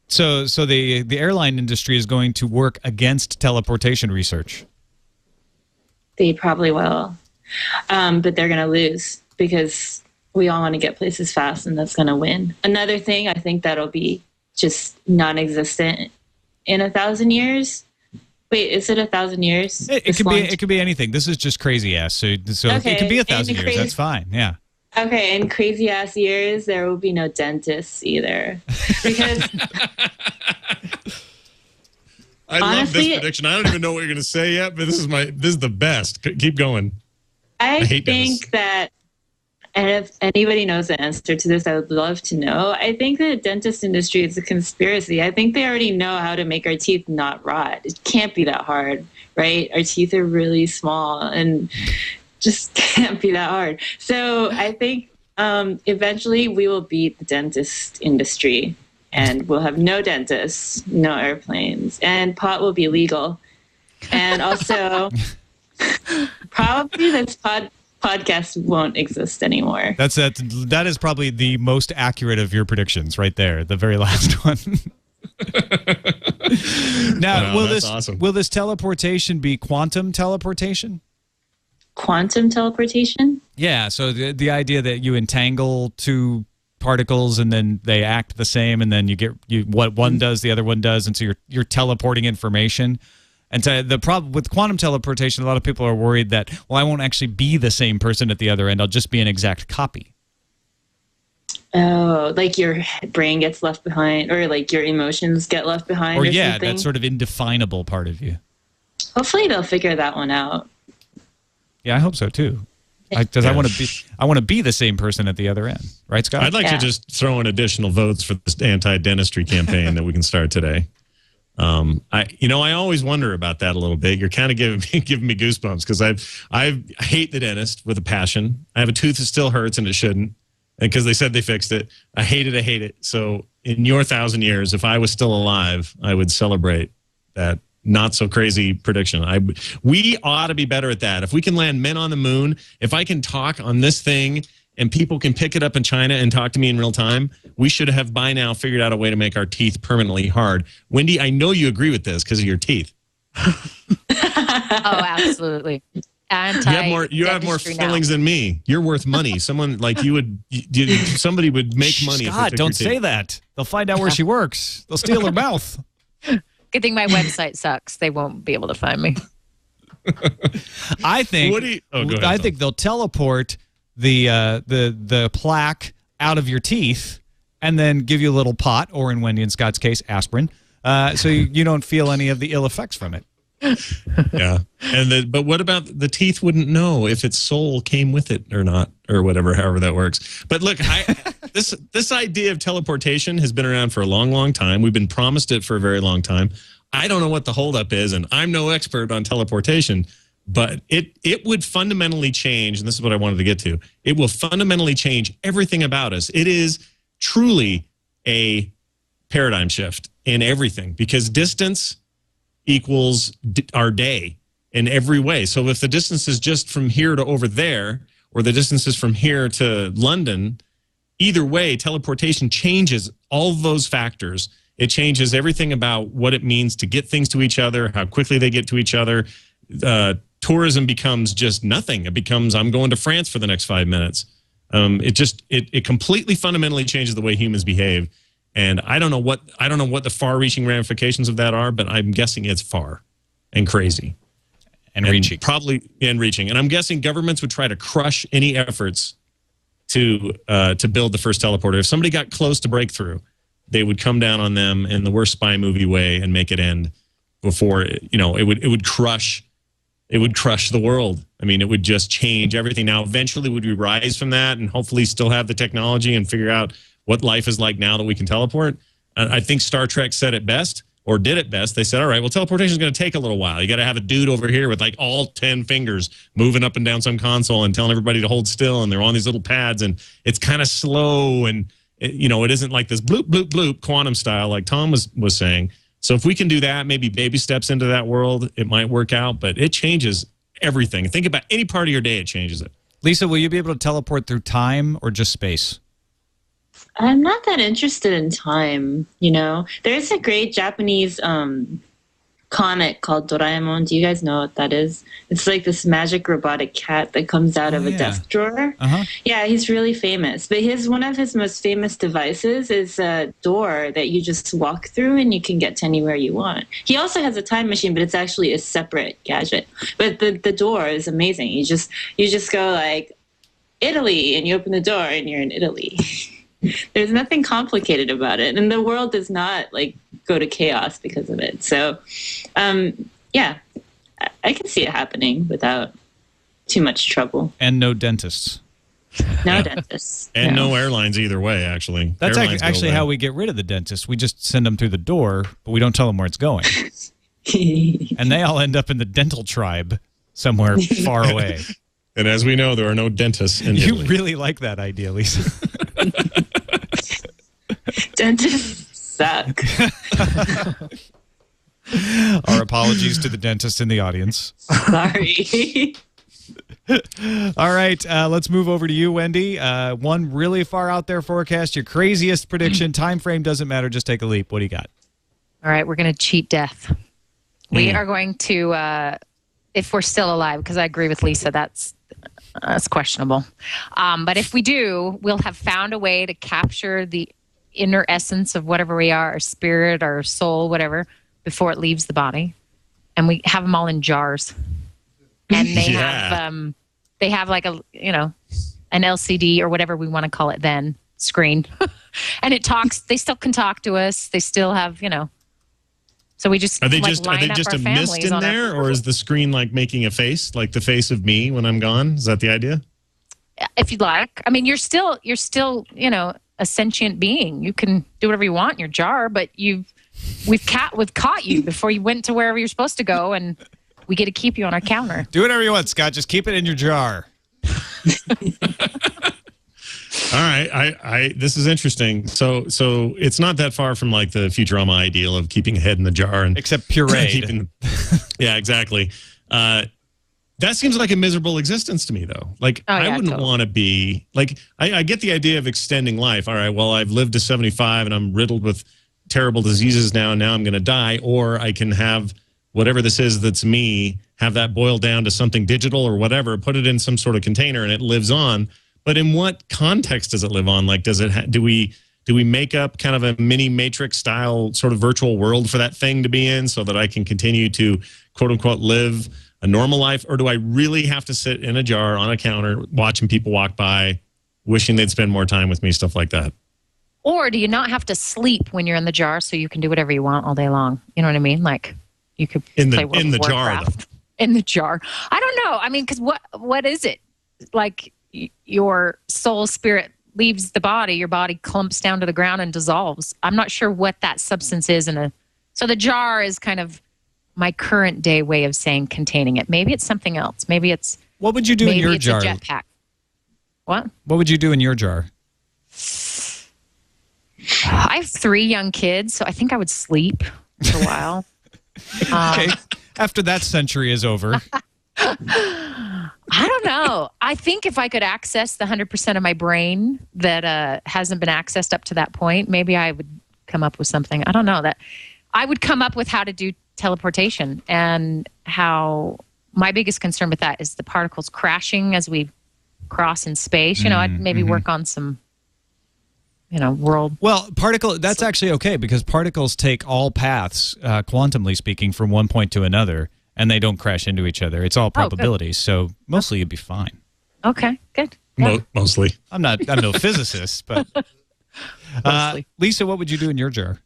So the airline industry is going to work against teleportation research. They probably will. But they're going to lose, because we all want to get places fast, and that's going to win. Another thing, I think that'll be just non-existent in 1,000 years. Wait, is it 1,000 years? It could be anything. This is just crazy ass. So okay. It could be 1,000 years. That's fine. Yeah. Okay, in crazy ass years, there will be no dentists either, because I honestly, love this prediction. I don't even know what you're going to say yet, but this is the best. Keep going. I think that, and if anybody knows the answer to this, I would love to know. I think the dentist industry is a conspiracy. I think they already know how to make our teeth not rot. It can't be that hard, right? Our teeth are really small and just can't be that hard. So I think eventually we will beat the dentist industry, and we'll have no dentists, no airplanes, and pot will be legal. And also, probably this podcast won't exist anymore. That is probably the most accurate of your predictions right there, the very last one. Now, awesome. Will this teleportation be quantum teleportation? Quantum teleportation? Yeah, so the idea that you entangle two particles and then they act the same, and then what one does, the other one does, and so you're teleporting information. And so the problem with quantum teleportation, a lot of people are worried that, well, I won't actually be the same person at the other end. I'll just be an exact copy. Oh, like your brain gets left behind, or like your emotions get left behind, or yeah, something? that sort of indefinable part of you. Hopefully they'll figure that one out. Yeah, I hope so too. Because I want to be the same person at the other end, right, Scott? I'd like to just throw in additional votes for this anti-dentistry campaign that we can start today. I always wonder about that a little bit. You're kind of giving me goosebumps because I hate the dentist with a passion. I have a tooth that still hurts and it shouldn't, and because they said they fixed it. I hate it. So in your 1,000 years, if I was still alive, I would celebrate that not so crazy prediction. We ought to be better at that. If we can land men on the moon, if I can talk on this thing and people can pick it up in China and talk to me in real time, we should have by now figured out a way to make our teeth permanently hard. Wendy, I know you agree with this because of your teeth. Oh, absolutely. You have more fillings than me. You're worth money. Someone like somebody would make money. God, don't say that. They'll find out where she works. They'll steal her mouth. Good thing my website sucks. They won't be able to find me. I think. Go ahead, I think they'll teleport the plaque out of your teeth and then give you a little pot, or in Wendy and Scott's case, aspirin, so you don't feel any of the ill effects from it. Yeah, but what about the teeth? Wouldn't know if its soul came with it or not, or whatever, however that works. But look, this idea of teleportation has been around for a long, long time. We've been promised it for a very long time. I don't know what the holdup is, and I'm no expert on teleportation. But it would fundamentally change, and this is what I wanted to get to. It will fundamentally change everything about us. It is truly a paradigm shift in everything because distance equals our day in every way. So if the distance is just from here to over there, or the distance is from here to London, either way, teleportation changes all those factors. It changes everything about what it means to get things to each other, how quickly they get to each other. Tourism becomes just nothing. It becomes, I'm going to France for the next 5 minutes. It completely fundamentally changes the way humans behave. And I don't know what the far-reaching ramifications of that are, but I'm guessing it's far and crazy and reaching. Probably and reaching. And I'm guessing governments would try to crush any efforts to build the first teleporter. If somebody got close to breakthrough, they would come down on them in the worst spy movie way and make it end before it would crush. It would crush the world. I mean, it would just change everything. Now, eventually, would we rise from that and hopefully still have the technology and figure out what life is like now that we can teleport? I think Star Trek said it best, or did it best. They said, all right, well, teleportation is going to take a little while. You got to have a dude over here with like all 10 fingers moving up and down some console and telling everybody to hold still, and they're on these little pads, and it's kind of slow, and it isn't like this bloop, bloop, bloop quantum style like Tom was saying. So if we can do that, maybe baby steps into that world, it might work out, but it changes everything. Think about any part of your day, it changes it. Lisa, will you be able to teleport through time or just space? I'm not that interested in time, There's a great Japanese comic called Doraemon. Do you guys know what that is? It's like this magic robotic cat that comes out of a desk drawer. Uh-huh. Yeah, he's really famous. But one of his most famous devices is a door that you just walk through and you can get to anywhere you want. He also has a time machine, but it's actually a separate gadget. But the door is amazing. You just go like Italy and you open the door and you're in Italy. There's nothing complicated about it, and the world does not like go to chaos because of it. So, yeah, I can see it happening without too much trouble. And no dentists. No dentists. And no airlines either way, actually. That's actually how we get rid of the dentists. We just send them through the door, but we don't tell them where it's going. And they all end up in the dental tribe somewhere far away. And as we know, there are no dentists in Italy. You really like that idea, Lisa. Dentists suck. Our apologies to the dentists in the audience. Sorry. All right, let's move over to you, Wendy. One really far out there forecast, your craziest prediction. Time frame doesn't matter. Just take a leap. What do you got? All right, we're going to cheat death. We are going to, if we're still alive, because I agree with Lisa, that's questionable. But if we do, we'll have found a way to capture the inner essence of whatever we are, our spirit, our soul, whatever, before it leaves the body. And we have them all in jars. And they have like an LCD or whatever we want to call it then, screen. And it talks, they still can talk to us. They still have, so we just are they like, just our a mist in there, or is the screen like making a face, like the face of me when I'm gone? Is that the idea? If you'd like. I mean, you're still, a sentient being. You can do whatever you want in your jar, but you've we've caught you before you went to wherever you're supposed to go, and we get to keep you on our counter. Do whatever you want, Scott. Just keep it in your jar. All right, this is interesting. So it's not that far from like the Futurama ideal of keeping a head in the jar and except pureed. Yeah, exactly. That seems like a miserable existence to me, though. Like, I wouldn't want to be like. I get the idea of extending life. All right, well, I've lived to 75 and I'm riddled with terrible diseases now. Now I'm going to die, or I can have whatever this is that's me. Have that boil down to something digital or whatever. Put it in some sort of container and it lives on. But in what context does it live on? Like, does it? Do we make up kind of a mini Matrix style sort of virtual world for that thing to be in, so that I can continue to quote unquote live a normal life, or do I really have to sit in a jar on a counter watching people walk by, wishing they'd spend more time with me, stuff like that? Or do you not have to sleep when you're in the jar, so you can do whatever you want all day long? You know what I mean? Like, you could play World of Warcraft in the jar. I don't know. I mean, because what is it? Like, your soul spirit leaves the body, your body clumps down to the ground and dissolves. I'm not sure what that substance is so the jar is kind of my current day way of saying containing it. Maybe it's something else. Maybe it's what would you do in your jar? Maybe it's a jetpack. What would you do in your jar? I have 3 young kids, so I think I would sleep for a while. Okay. After that century is over. I don't know. I think if I could access the 100% of my brain that hasn't been accessed up to that point, maybe I would come up with something. I don't know. That I would come up with how to do teleportation, and how my biggest concern with that is the particles crashing as we cross in space. I'd maybe work on some, world. Well, that's actually okay, because particles take all paths, quantumly speaking, from one point to another. And they don't crash into each other. It's all probabilities, so mostly you'd be fine. Okay, good. Yeah. Mostly. I'm no physicist, but Lisa, what would you do in your jar?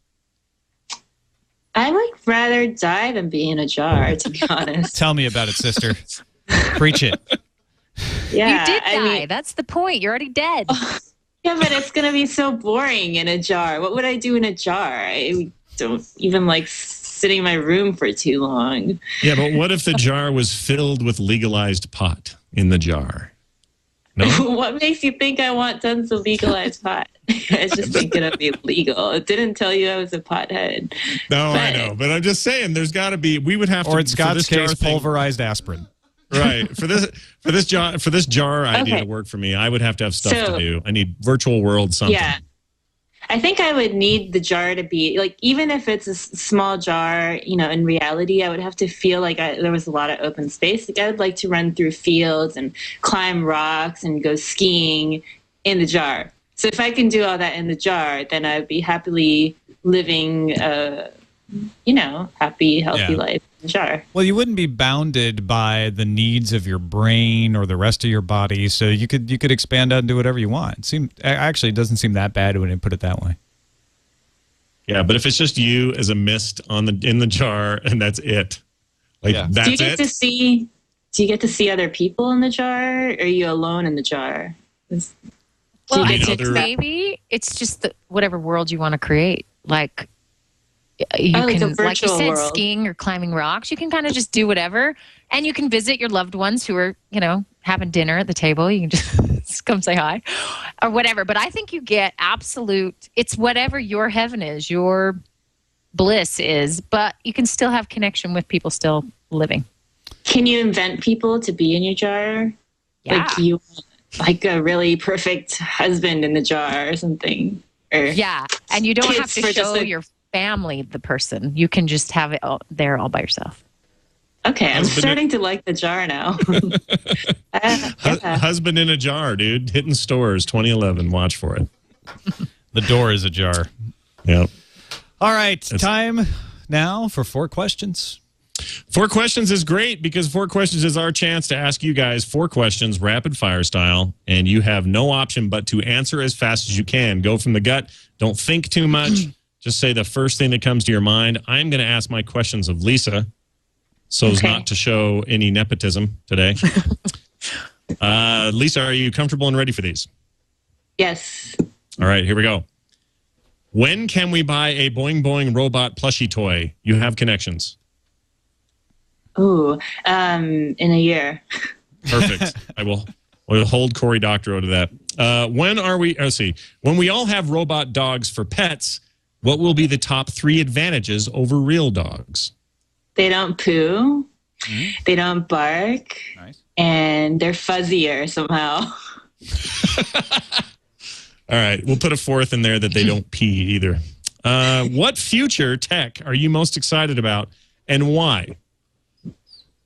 I would rather die than be in a jar, to be honest. Tell me about it, sister. Preach it. Yeah, you did die. That's the point. You're already dead. Yeah, but it's going to be so boring in a jar. What would I do in a jar? I don't even like sitting in my room for too long. Yeah, but what if the jar was filled with legalized pot in the jar? No? What makes you think I want tons of legalized pot? I was just thinking of illegal. It didn't tell you I was a pothead. No, I know. But I'm just saying there's got to be, we would have to. Or in Scott's case, pulverized aspirin. Right. For this jar idea to work for me, I would have to have stuff to do. I need virtual world something. Yeah. I think I would need the jar to be like, even if it's a small jar, in reality, I would have to feel like there was a lot of open space. Like, I would like to run through fields and climb rocks and go skiing in the jar. So if I can do all that in the jar, then I'd be happily living, happy, healthy life in the jar. Well, you wouldn't be bounded by the needs of your brain or the rest of your body, so you could expand out and do whatever you want. It doesn't seem that bad when you put it that way. Yeah, but if it's just you as a mist in the jar and that's it, that's do you get to see other people in the jar, or are you alone in the jar? Well, I think maybe it's just whatever world you want to create. Like, you can, like you said, world. Skiing or climbing rocks. You can kind of just do whatever, and you can visit your loved ones who are, having dinner at the table. You can just come say hi, or whatever. But I think you get absolute. It's whatever your heaven is, your bliss is. But you can still have connection with people still living. Can you invent people to be in your jar? Yeah. Like a really perfect husband in the jar or something. Or and you don't have to show your family the person. You can just have it there all by yourself. Okay, I'm starting to like the jar now. Husband in a jar, dude. Hitting stores 2011. Watch for it. The door is a jar. Yep. All right, time now for 4 questions. 4 questions is great, because 4 questions is our chance to ask you guys 4 questions, rapid fire style, and you have no option but to answer as fast as you can. Go from the gut. Don't think too much. Just say the first thing that comes to your mind. I'm going to ask my questions of Lisa, so as not to show any nepotism today. Lisa, are you comfortable and ready for these? Yes. All right, here we go. When can we buy a Boing Boing robot plushie toy? You have connections. Ooh, in a year. Perfect. We'll hold Cory Doctorow to that. When we all have robot dogs for pets, what will be the top 3 advantages over real dogs? They don't poo. They don't bark. Nice. And they're fuzzier somehow. All right. We'll put a 4th in there that they don't pee either. What future tech are you most excited about and why?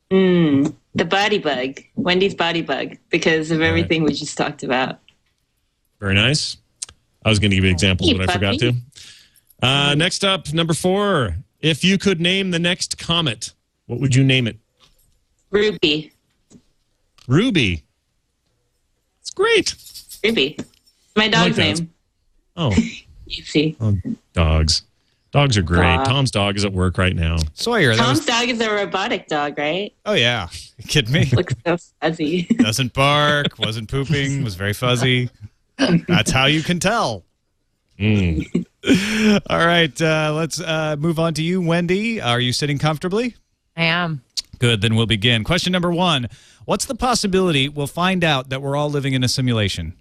The body bug. Wendy's body bug. Because of everything we just talked about. Very nice. I was going to give you examples, but I forgot to. Next up, number 4. If you could name the next comet, what would you name it? Ruby. Ruby. It's great. Ruby. My dog's I like that. name. Oh. Easy. Oh, dogs. Dogs are great. Dog. Tom's dog is at work right now. Sawyer. Tom's dog is a robotic dog, right? Oh, yeah. You kidding me? Looks so fuzzy. Doesn't bark, wasn't pooping, was very fuzzy. That's how you can tell. All right, let's move on to you, Wendi. Are you sitting comfortably? I am. Good, then we'll begin. Question number 1. What's the possibility we'll find out that we're all living in a simulation?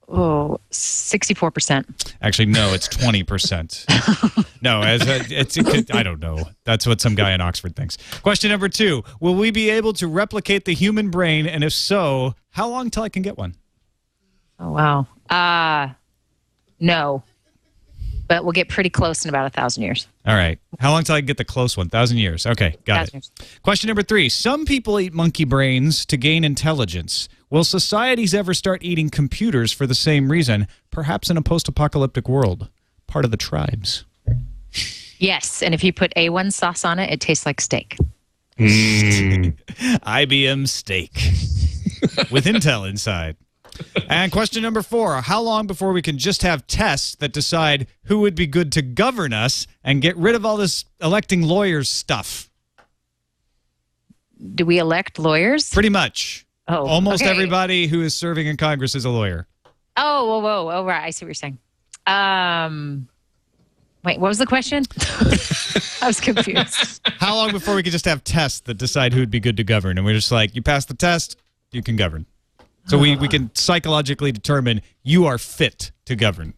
Oh, 64%. Actually, no, it's 20%. No, I don't know. That's what some guy in Oxford thinks. Question number 2. Will we be able to replicate the human brain? And if so, how long till I can get one? Oh, wow. No. But we'll get pretty close in about 1,000 years. All right. How long till I get the close one? 1,000 years. Okay, got it. Years. Question number 3. Some people eat monkey brains to gain intelligence. Will societies ever start eating computers for the same reason, perhaps in a post-apocalyptic world? Part of the tribes. Yes, and if you put A1 sauce on it, it tastes like steak. IBM steak with Intel inside. And question number 4, how long before we can just have tests that decide who would be good to govern us and get rid of all this electing lawyers stuff? Do we elect lawyers? Pretty much. Oh, Almost okay. everybody who is serving in Congress is a lawyer. Oh, whoa. Oh, right. I see what you're saying. Wait, what was the question? I was confused. How long before we could just have tests that decide who would be good to govern? And we're just like, you pass the test, you can govern. So we can psychologically determine you are fit to govern.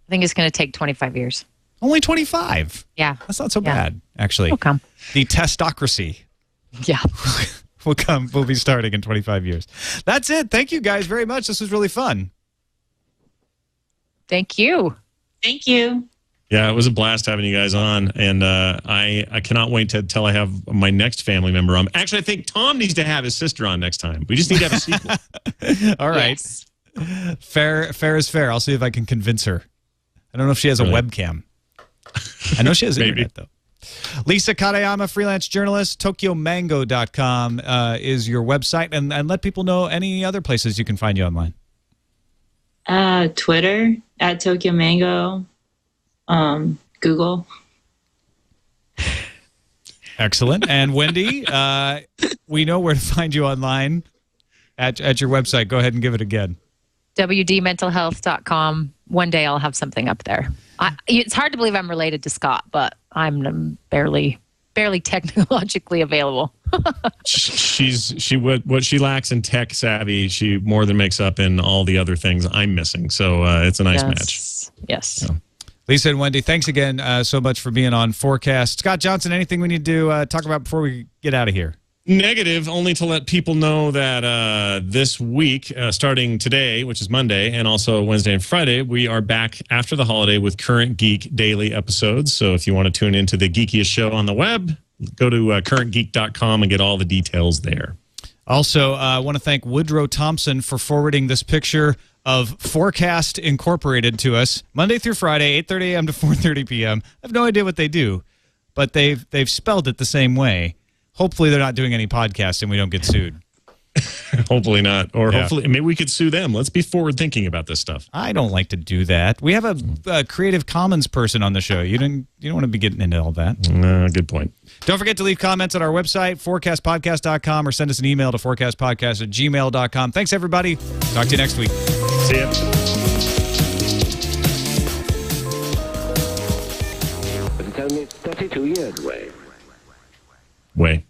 I think it's going to take 25 years. Only 25. Yeah. That's not so bad, actually. It'll come. The testocracy Yeah. will be starting in 25 years. That's it. Thank you guys very much. This was really fun. Thank you. Thank you. Yeah, it was a blast having you guys on, and I cannot wait till I have my next family member on. Actually, I think Tom needs to have his sister on next time. We just need to have a sequel. All right. Yes. Fair is fair. I'll see if I can convince her. I don't know if she has a webcam. I know she has internet, though. Lisa Katayama, freelance journalist, TokyoMango.com is your website. And let people know any other places you can find you online. Twitter, @TokyoMango. Google. Excellent. And Wendi, we know where to find you online at your website. Go ahead and give it again. WDmentalhealth.com. One day I'll have something up there. It's hard to believe I'm related to Scott, but I'm barely technologically available. What she lacks in tech savvy, she more than makes up in all the other things I'm missing. So it's a nice match. Yes. So. Lisa and Wendi, thanks again so much for being on FourCast. Scott Johnson, anything we need to talk about before we get out of here? Negative, only to let people know that this week, starting today, which is Monday, and also Wednesday and Friday, we are back after the holiday with Current Geek daily episodes. So if you want to tune into the geekiest show on the web, go to currentgeek.com and get all the details there. Also, I want to thank Woodrow Thompson for forwarding this picture of FourCast Incorporated to us Monday through Friday, 8:30 a.m. to 4:30 p.m. I have no idea what they do, but they've spelled it the same way. Hopefully they're not doing any podcasts and we don't get sued. Hopefully not. Or hopefully maybe we could sue them. Let's be forward thinking about this stuff. I don't like to do that. We have a Creative Commons person on the show. You don't want to be getting into all that. Good point. Don't forget to leave comments on our website, fourcastpodcast.com, or send us an email to fourcastpodcast@gmail.com. Thanks, everybody. Talk to you next week. See ya. only 32 years away. Way.